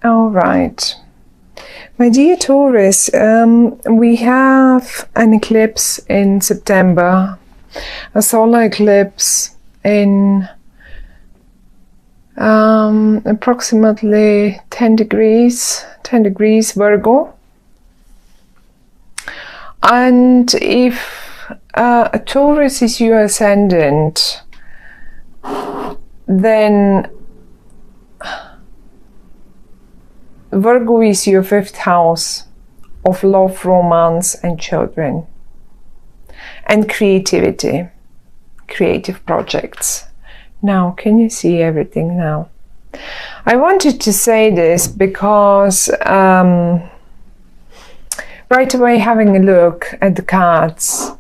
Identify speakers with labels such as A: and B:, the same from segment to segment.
A: All right. My dear Taurus, we have an eclipse in September, a solar eclipse in approximately 10 degrees Virgo. And if a Taurus is your ascendant, then Virgo is your 5th house of love, romance and children and creativity, creative projects. Now, can you see everything now? I wanted to say this because right away, having a look at the cards,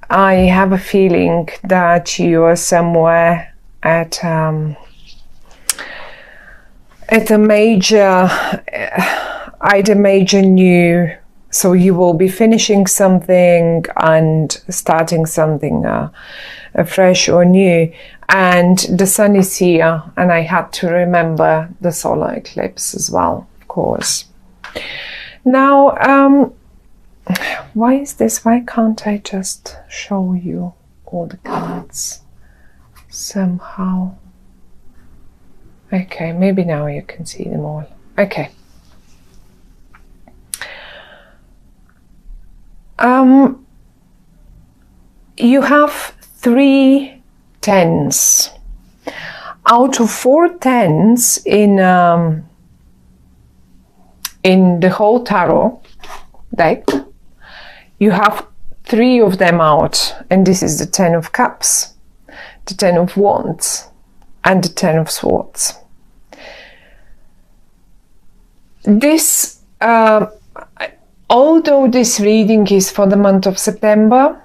A: I have a feeling that you are somewhere at a major, either major new, so you will be finishing something and starting something fresh or new, and the sun is here, and I had to remember the solar eclipse as well, of course. Now, why is this? Why can't I just show you all the cards somehow? Okay, maybe now you can see them all. Okay. You have 3 10s. Out of 4 10s in the whole tarot deck, you have 3 of them out, and this is the 10 of Cups, the 10 of Wands, and the 10 of Swords. This, although this reading is for the month of September,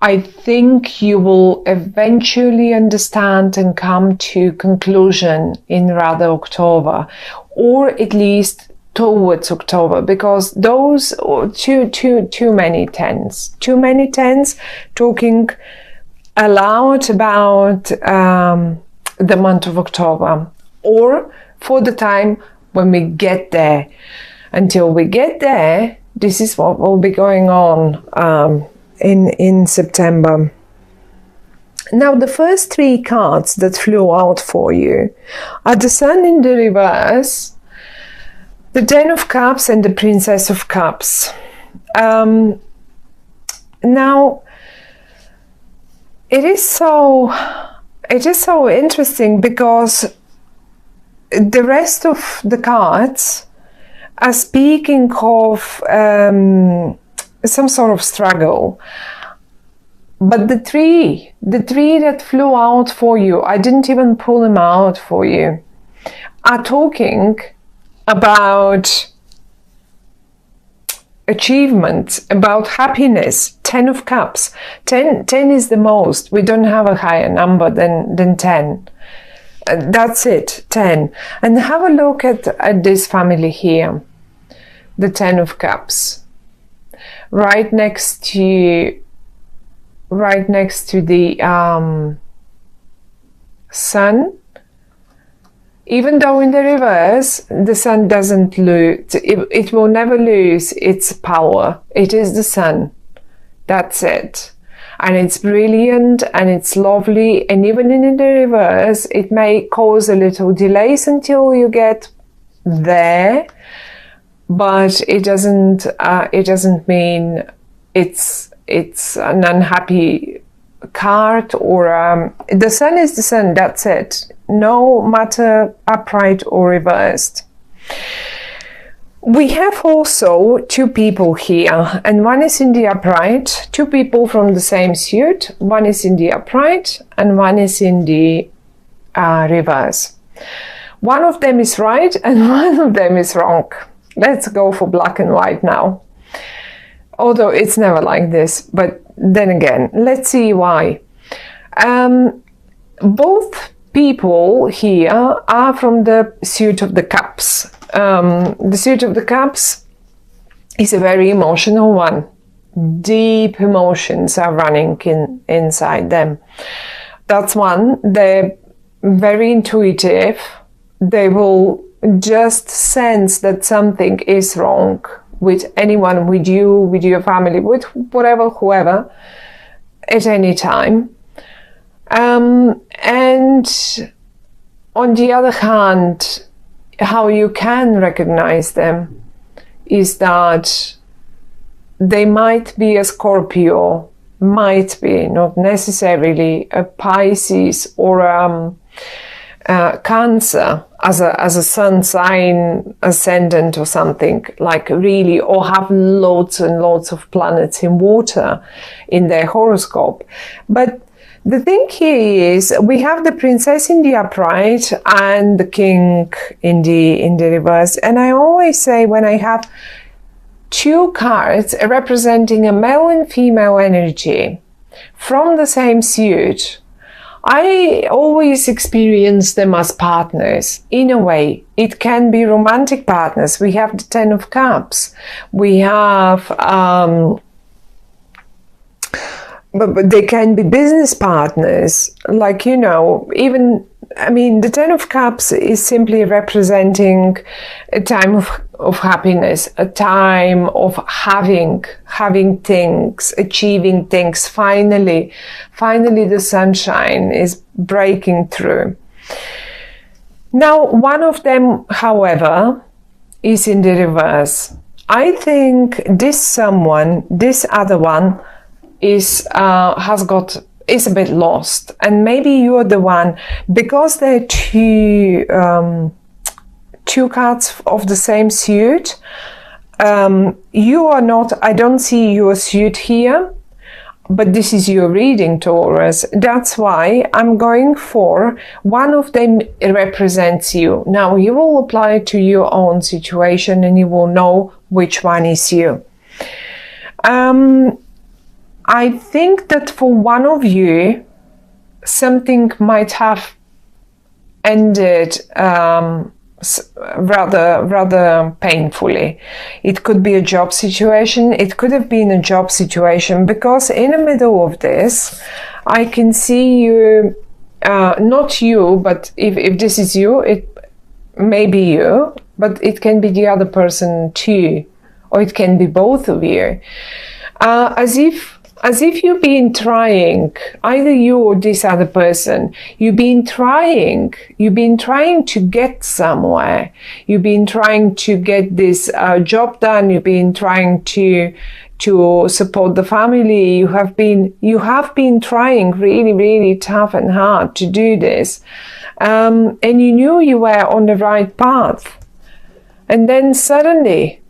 A: I think you will eventually understand and come to conclusion in rather October, or at least towards October, because those too many tens talking aloud about the month of October, or for the time when we get there. Until we get there, this is what will be going on in September. Now, the first 3 cards that flew out for you are the Sun in the reverse, the 10 of Cups and the Princess of Cups. Now, it is so interesting because the rest of the cards are speaking of some sort of struggle. But the three that flew out for you, I didn't even pull them out for you, are talking about achievement, about happiness. 10 of Cups. 10 is the most. We don't have a higher number than 10. That's it, 10. And have a look at this family here. The 10 of Cups. Right next to the Sun. Even though in the reverse, the Sun doesn't lose, it will never lose its power. It is the Sun. That's it. And it's brilliant and it's lovely. And even in the reverse, it may cause a little delays until you get there. But it doesn't mean it's an unhappy card, or the Sun is the Sun, that's it. No matter upright or reversed. We have also 2 people here, and one is in the upright, 2 people from the same suit. One is in the upright and one is in the reverse. One of them is right and one of them is wrong. Let's go for black and white now. Although it's never like this, but then again, let's see why. Both people here are from the suit of the Cups. The suit of the Cups is a very emotional one. Deep emotions are running inside them. That's one. They're very intuitive. they will just sense that something is wrong with anyone, with you, with your family, with whatever, whoever, at any time. And on the other hand, how you can recognize them is that they might be a Scorpio, might be, not necessarily a Pisces or Cancer as a sun sign ascendant or something, like really, or have loads and loads of planets in water in their horoscope. But the thing here is we have the princess in the upright and the king in the reverse. And I always say, when I have two cards representing a male and female energy from the same suit, I always experience them as partners. In a way, it can be romantic partners. We have the Ten of Cups. We have, but they can be business partners. Like, you know, even, I mean, the Ten of Cups is simply representing a time of happiness, a time of having things, achieving things. Finally the sunshine is breaking through. Now, one of them, however, is in the reverse. I think this other one is a bit lost, and maybe you're the one, because they're two cards of the same suit. You are not, I don't see your suit here, but this is your reading, Taurus. That's why I'm going for one of them represents you. Now you will apply it to your own situation and you will know which one is you. I think that for one of you, something might have ended rather painfully. It could be a job situation. It could have been a job situation, because in the middle of this, I can see you, not you, but if this is you, it may be you, but it can be the other person too, or it can be both of you. As if you've been trying, either you or this other person, you've been trying to get somewhere. You've been trying to get this job done. You've been trying to support the family. You have been trying really, really tough and hard to do this. And you knew you were on the right path. And then suddenly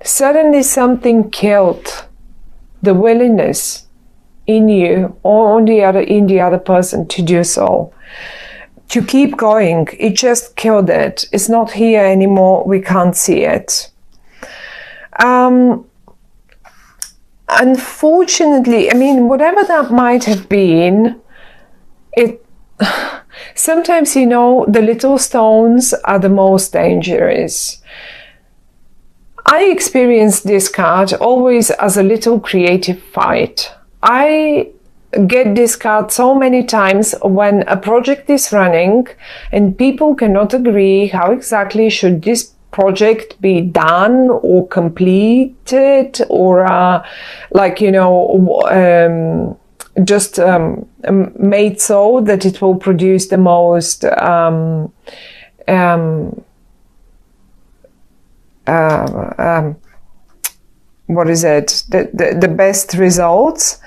A: something killed the willingness in you or in the other person to do so, to keep going. It just killed it. It's not here anymore. We can't see it. Unfortunately, I mean, whatever that might have been, sometimes, you know, the little stones are the most dangerous. I experience this card always as a little creative fight. I get this card so many times when a project is running and people cannot agree how exactly should this project be done or completed, or like, you know, just made so that it will produce the most what is it? The best results.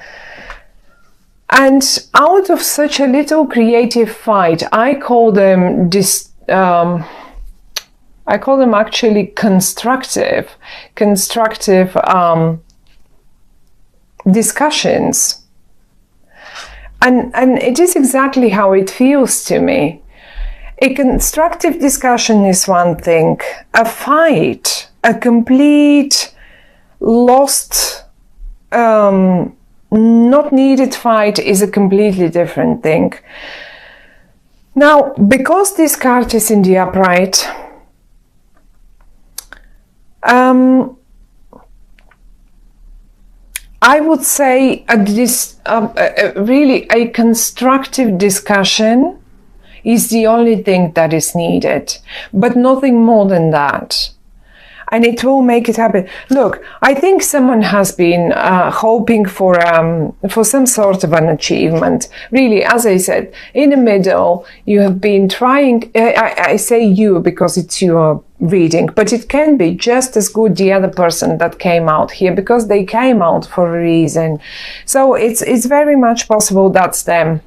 A: And out of such a little creative fight, I call them actually constructive discussions. And it is exactly how it feels to me. A constructive discussion is one thing. A fight, a complete lost, not needed fight is a completely different thing. Now, because this card is in the upright, I would say really a constructive discussion is the only thing that is needed, but nothing more than that. And it will make it happen. Look, I think someone has been hoping for some sort of an achievement. Really, as I said, in the middle, you have been trying. I say you because it's your reading, but it can be just as good the other person that came out here, because they came out for a reason. So it's very much possible that's them.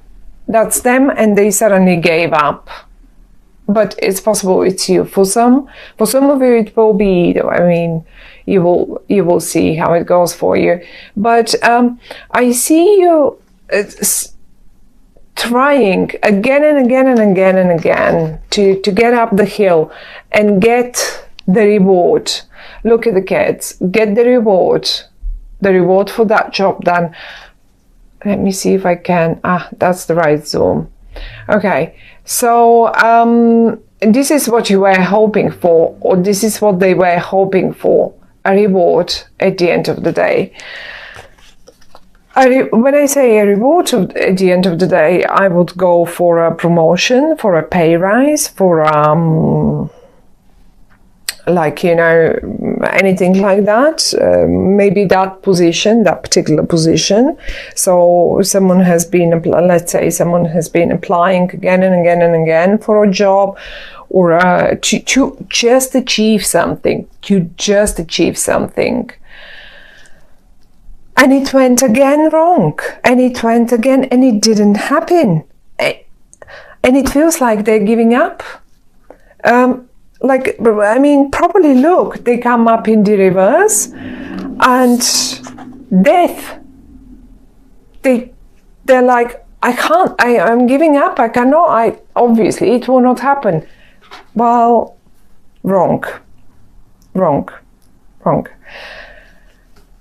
A: That's them, and they suddenly gave up. But it's possible it's you. For some of you, it will be either. I mean, you will see how it goes for you. But I see you trying again and again and again and again to get up the hill and get the reward. Look at the kids. Get the reward for that job done. Let me see if I can. That's the right zoom. Okay, so this is what you were hoping for, or this is what they were hoping for, a reward at the end of the day. When I say a reward at the end of the day, I would go for a promotion, for a pay rise, for like, you know, anything like that. Maybe that position, that particular position. So someone has been, let's say someone has been applying again and again and again for a job, or to just achieve something, And it went again wrong, and it went again, and it didn't happen. And it feels like they're giving up. Like, I mean, probably look, they come up in the reverse, and death. They're like, I can't, I'm giving up, I cannot, obviously it will not happen. Well, wrong.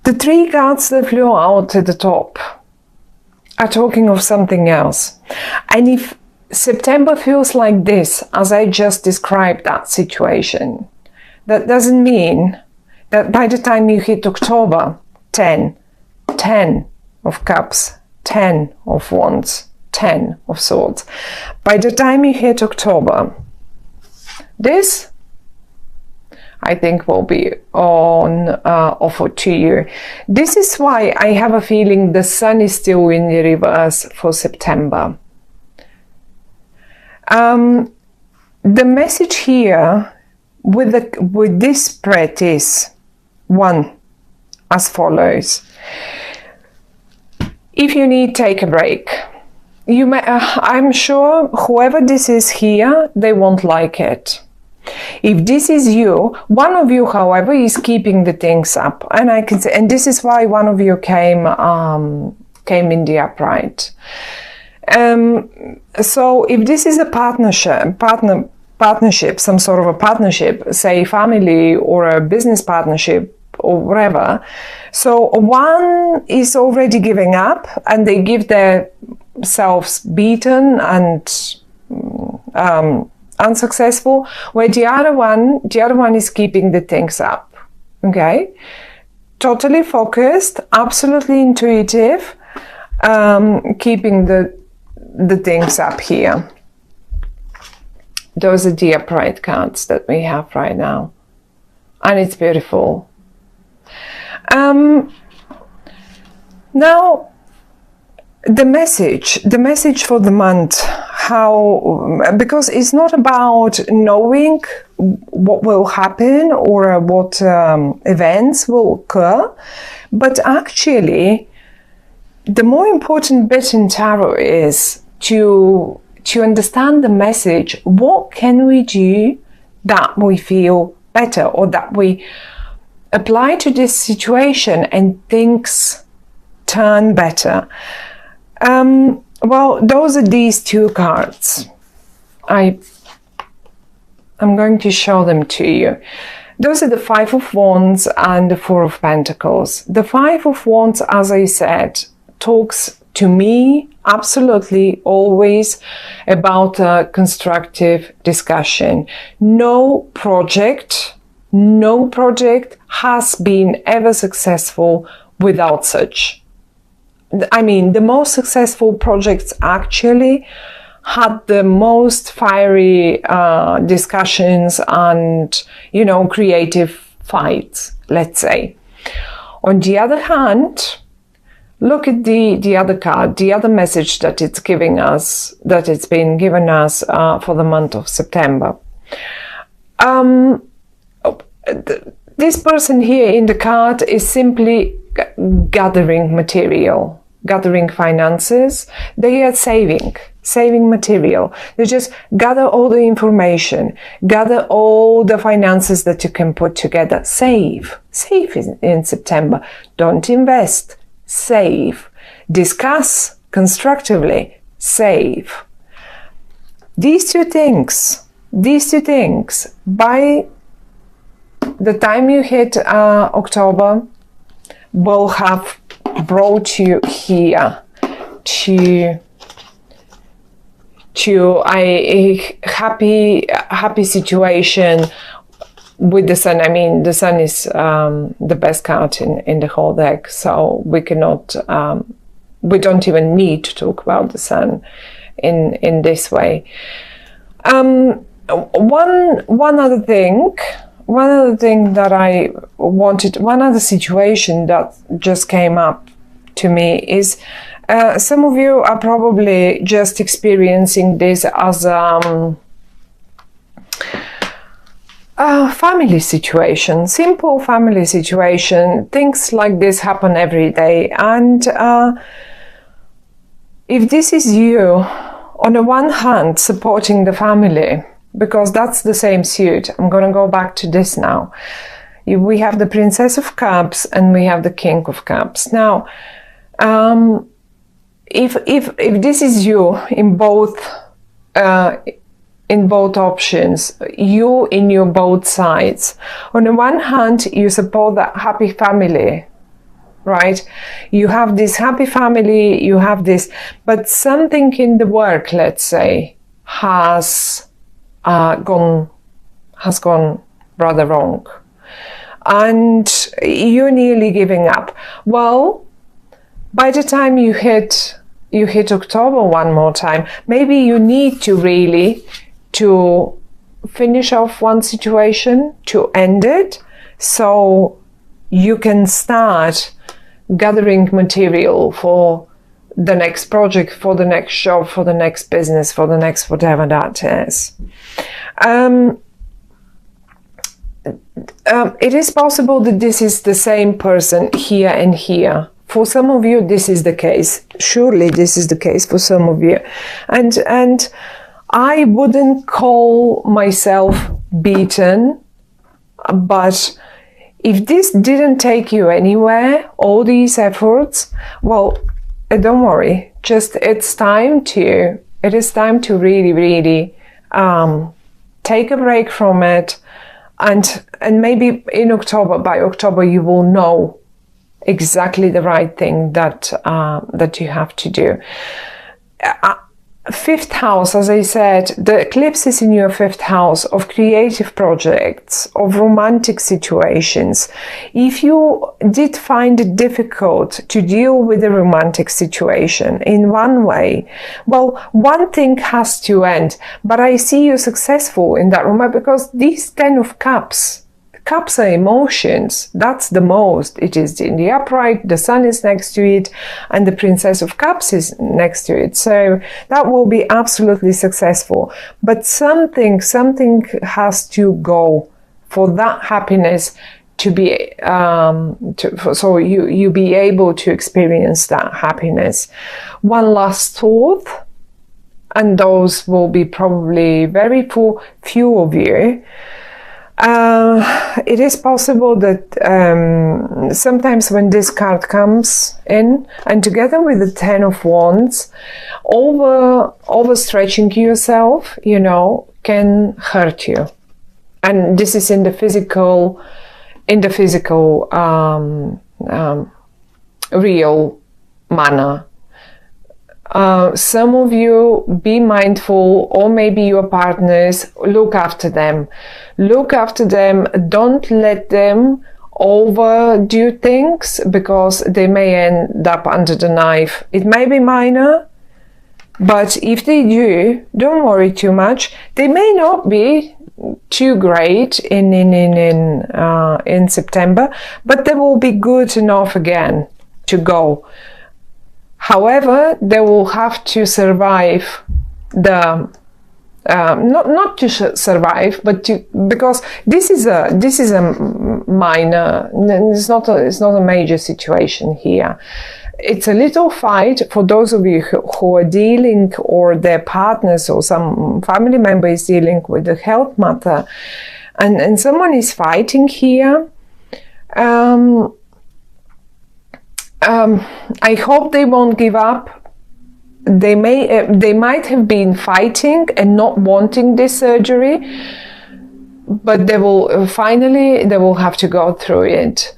A: The three cards that flew out at the top are talking of something else. And if September feels like this, as I just described that situation, that doesn't mean that by the time you hit October, 10 of cups, 10 of wands, 10 of swords. By the time you hit October, this, I think, will be on offer to you. This is why I have a feeling the sun is still in the reverse for September. The message here with this spread is one, as follows. If you need, take a break. You may, I'm sure whoever this is here, they won't like it. If this is you, one of you, however, is keeping the things up, and I can say, and this is why one of you came in the upright. So if this is a partnership, some sort of a partnership, say family or a business partnership or whatever, so one is already giving up and they give themselves beaten and unsuccessful, where the other one is keeping the things up. Okay, totally focused, absolutely intuitive, keeping the things up here. Those are the upright cards that we have right now, and it's beautiful. Now the message for the month, because it's not about knowing what will happen or what events will occur, but actually the more important bit in tarot is to understand the message. What can we do that we feel better, or that we apply to this situation and things turn better? Well, those are these two cards. I'm going to show them to you. Those are the Five of Wands and the Four of Pentacles. The Five of Wands, as I said, talks to me absolutely always about a constructive discussion. No project has been ever successful without such. I mean, the most successful projects actually had the most fiery discussions and, you know, creative fights, let's say. On the other hand, look at the other card, the other message that it's giving us, that it's been given us for the month of September. This person here in the card is simply gathering material, gathering finances. They are saving material. They just gather all the information, gather all the finances that you can put together. Save in September. Don't invest. Save. Discuss constructively. Save. These two things, by the time you hit October, will have brought you here to a happy situation with the sun. I mean, the sun is the best card in the whole deck, so we cannot, we don't even need to talk about the sun in this way. One other thing that I wanted, one other situation that just came up to me is some of you are probably just experiencing this as a family situation, simple family situation. Things like this happen every day, and if this is you, on the one hand, supporting the family, because that's the same suit. I'm going to go back to this now. We have the Princess of Cups and we have the King of Cups. Now, if this is you in both options, you in your both sides. On the one hand, you support that happy family, right? You have this happy family, you have this, but something in the work, let's say, has gone rather wrong, and you're nearly giving up. Well, by the time you hit October one more time, maybe you need to really to finish off one situation, to end it, so you can start gathering material for the next project, for the next job, for the next business, for the next whatever that is. It is possible that this is the same person here and here. For some of you, this is the case. Surely this is the case for some of you. And I wouldn't call myself beaten, but if this didn't take you anywhere, all these efforts, well, don't worry. Just it is time to really take a break from it, and maybe by October you will know exactly the right thing that you have to do. Fifth house, as I said, the eclipse is in your fifth house of creative projects, of romantic situations. If you did find it difficult to deal with a romantic situation in one way, well, one thing has to end, but I see you successful in that romance, because these 10 of cups are emotions. That's the most. It is in the upright, the sun is next to it, and the Princess of Cups is next to it. So that will be absolutely successful. But something has to go for that happiness to be, so you be able to experience that happiness. One last thought, and those will be probably very few of you. It is possible that sometimes when this card comes in, and together with the 10 of Wands, overstretching yourself, can hurt you. And this is in the physical, real manner. Some of you, be mindful, or maybe your partners, look after them. Don't let them overdo things, because they may end up under the knife. It may be minor, But if they do, don't worry too much. They may not be too great in September, but they will be good enough again to go. However, they will have to survive the not to survive, but because this is a minor. It's not a major situation here. It's a little fight for those of you who are dealing, or their partners or some family member is dealing with the health matter, and someone is fighting here. I hope they won't give up. They might have been fighting and not wanting this surgery, but they will finally have to go through it.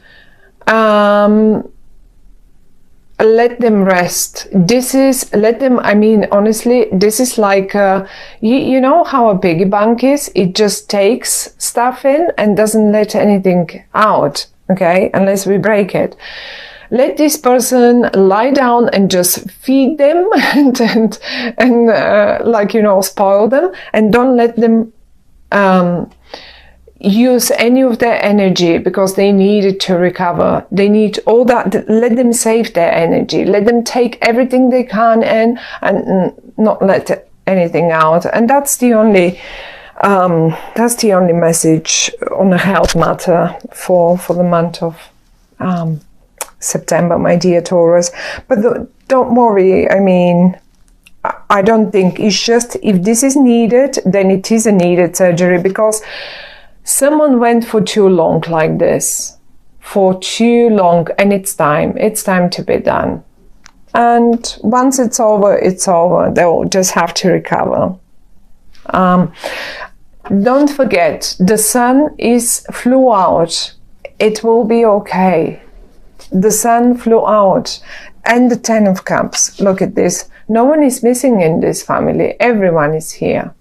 A: Let them rest. I mean, honestly, this is like, you know how a piggy bank is? It just takes stuff in and doesn't let anything out, okay? Unless we break it. Let this person lie down and just feed them and like, you know, spoil them, and don't let them use any of their energy, because they need it to recover. They need all that. Let them save their energy. Let them take everything they can in and not let anything out. And that's the only message on a health matter for the month of September, my dear Taurus. But don't worry. I mean, I don't think it's just, if this is needed, then it is a needed surgery, because someone went for too long like this, for too long, and it's time to be done. And once it's over, it's over. They'll just have to recover. Don't forget, the sun flew out. It will be okay. The sun flew out. And the 10 of Cups. Look at this. No one is missing in this family. Everyone is here.